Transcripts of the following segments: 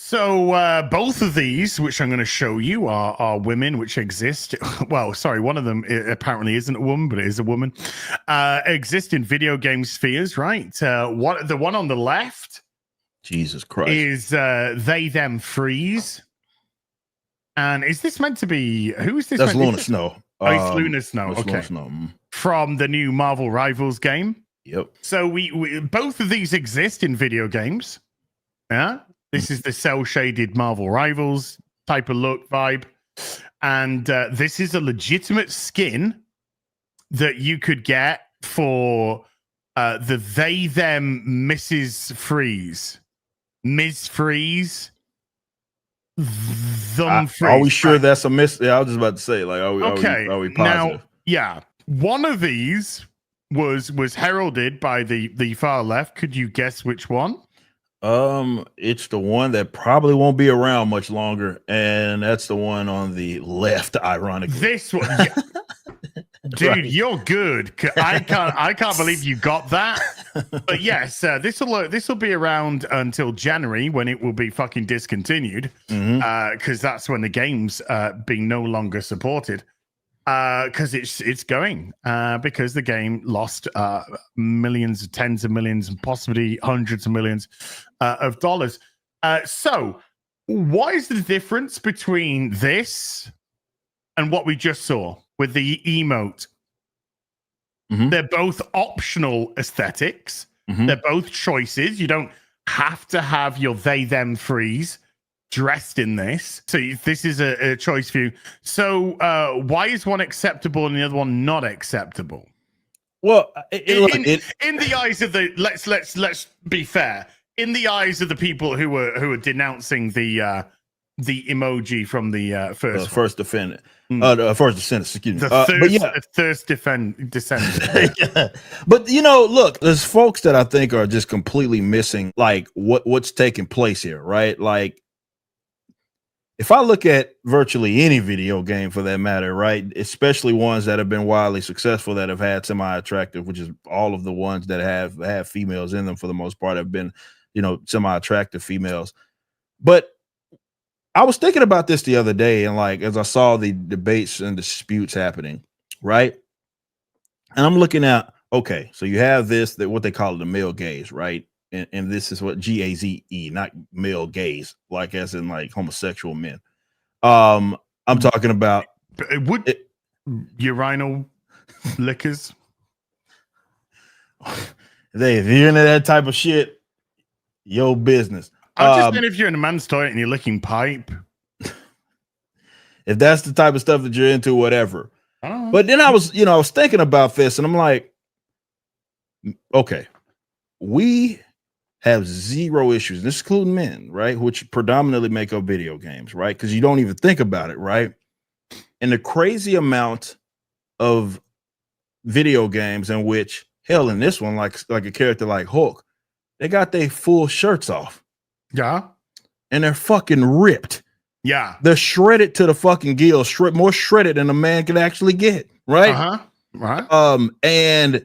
So both of these, which I'm going to show you, are women which exist. Well, sorry, one of them apparently isn't a woman, but it is a woman. Exist in video game spheres, right? What the one on the left? Jesus Christ! Is they them freeze? And is this meant to be? Who is this? That's Luna Snow. Oh, it's Luna Snow. Okay, Luna Snow. From the new Marvel Rivals game. Yep. So we both of these exist in video games. Yeah. This is the cel-shaded Marvel Rivals type of look vibe. And this is a legitimate skin that you could get for the they, them Mrs. Freeze. Ms. Freeze. Them Freeze. Are we sure that's a miss? Yeah, I was just about to say, like, are we positive? Now, yeah. One of these was heralded by the far left. Could you guess which one? It's the one that probably won't be around much longer, and that's the one on the left. Ironically, this one, yeah. Dude, Right. You're good. I can't believe you got that. But yes, this will be around until January when it will be fucking discontinued, because that's when the game's being no longer supported. Because it's going because the game lost millions, tens of millions, and possibly hundreds of millions of dollars. So, what is the difference between this and what we just saw with the emote? They're both optional aesthetics. They're both choices. You don't have to have your they them freeze dressed in this. So this is a choice for you. So why is one acceptable and the other one not acceptable? Well, in the eyes of the let's be fair. In the eyes of the people who are denouncing the emoji from the first defendant, first descendant, excuse me. The first descendant. Yeah. But look, there's folks that I think are just completely missing like what's taking place here, right? Like, if I look at virtually any video game for that matter, right, especially ones that have been wildly successful that have had semi-attractive, which is all of the ones that have females in them for the most part have been, semi-attractive females. But I was thinking about this the other day, and like as I saw the debates and disputes happening, right? And I'm looking at, okay, so you have that what they call the male gaze, right? And this is what GAZE, not male gaze, like as in like homosexual men. I'm talking about urinal liquors. If you're into that type of shit, your business. I'm just saying, if you're in a man's toilet and you're licking pipe, if that's the type of stuff that you're into, whatever. But then I was thinking about this, and I'm like, okay, we have zero issues, this including men, right? Which predominantly make up video games, right? Because you don't even think about it, right? And the crazy amount of video games in which, hell, in this one, like a character like Hulk, they got their full shirts off. Yeah. And they're fucking ripped. Yeah. They're shredded to the fucking gills, more shredded than a man can actually get, right? Right. And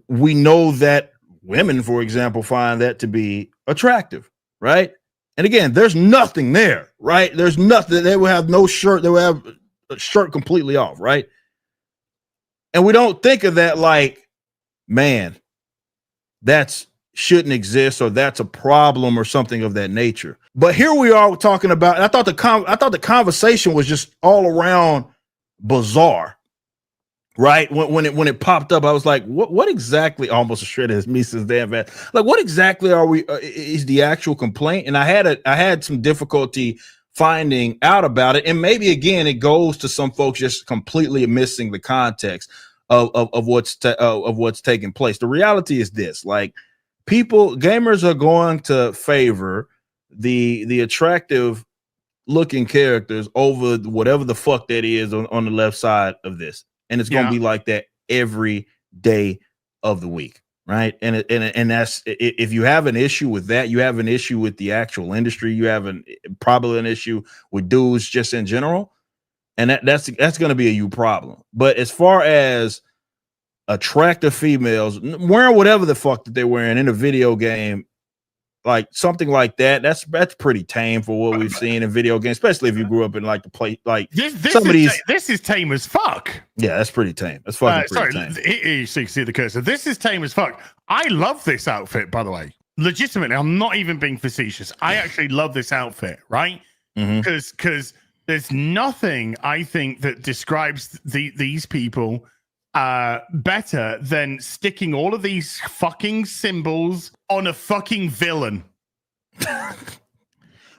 we know that women, for example, find that to be attractive, right? And again, there's nothing there, right? There's nothing. They will have no shirt. They will have a shirt completely off, right? And we don't think of that like, man, that's shouldn't exist, or that's a problem or something of that nature. But here we are talking about, and I thought the conversation was just all around bizarre. Right when it popped up, I was like, "What exactly?" Almost as shredded as me since damn bad. Like, what exactly are we? Is the actual complaint? And I had some difficulty finding out about it. And maybe again, it goes to some folks just completely missing the context of what's taking place. The reality is this: like, gamers are going to favor the attractive looking characters over whatever the fuck that is on the left side of this. And it's going to be like that every day of the week, right? And that's, if you have an issue with that, you have an issue with the actual industry. You have probably an issue with dudes just in general, and that's going to be a you problem. But as far as attractive females wearing whatever the fuck that they're wearing in a video game, like something like that. That's pretty tame for what we've seen in video games, especially if you grew up in like the play. Like some of these, this is tame as fuck. Yeah, that's pretty tame. That's fucking pretty tame. So you can see the cursor. This is tame as fuck. I love this outfit, by the way. Legitimately, I'm not even being facetious. I actually love this outfit, right? Because there's nothing I think that describes these people better than sticking all of these fucking symbols on a fucking villain.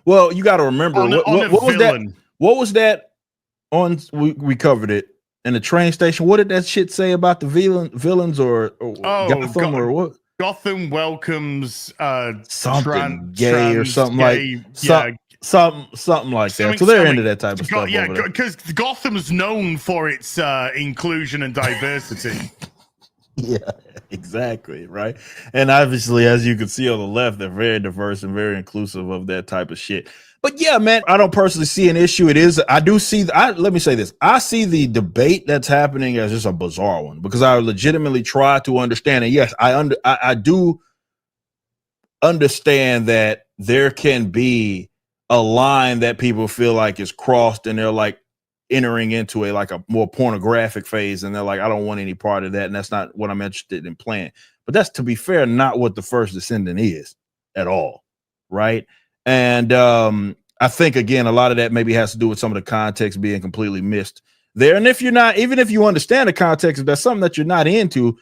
Well, you got to remember what was that? What was that on? We covered it in the train station. What did that shit say about the villains or Gotham or what? Gotham welcomes something gay or something gay, like something like that. So they're into that type of stuff. Yeah, because Gotham's known for its inclusion and diversity. Yeah, exactly. Right. And obviously, as you can see on the left, they're very diverse and very inclusive of that type of shit. But yeah, man, I don't personally see an issue. Let me say this. I see the debate that's happening as just a bizarre one because I legitimately try to understand. And yes, I do understand that there can be a line that people feel like is crossed and they're like entering into a more pornographic phase. And they're like, I don't want any part of that. And that's not what I'm interested in playing. But that's, to be fair, not what the First Descendant is at all. Right. And I think, again, a lot of that maybe has to do with some of the context being completely missed there. And if you understand the context, if that's something that you're not into,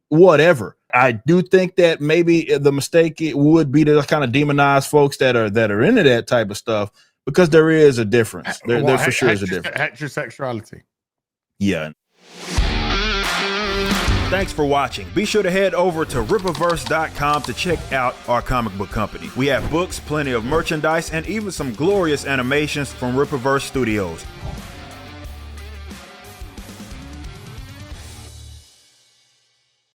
whatever. I do think that maybe the mistake it would be to kind of demonize folks that are into that type of stuff, because there is a difference. There for sure is a difference. Heterosexuality. Yeah. Thanks for watching. Be sure to head over to Rippaverse.com to check out our comic book company. We have books, plenty of merchandise, and even some glorious animations from Rippaverse Studios.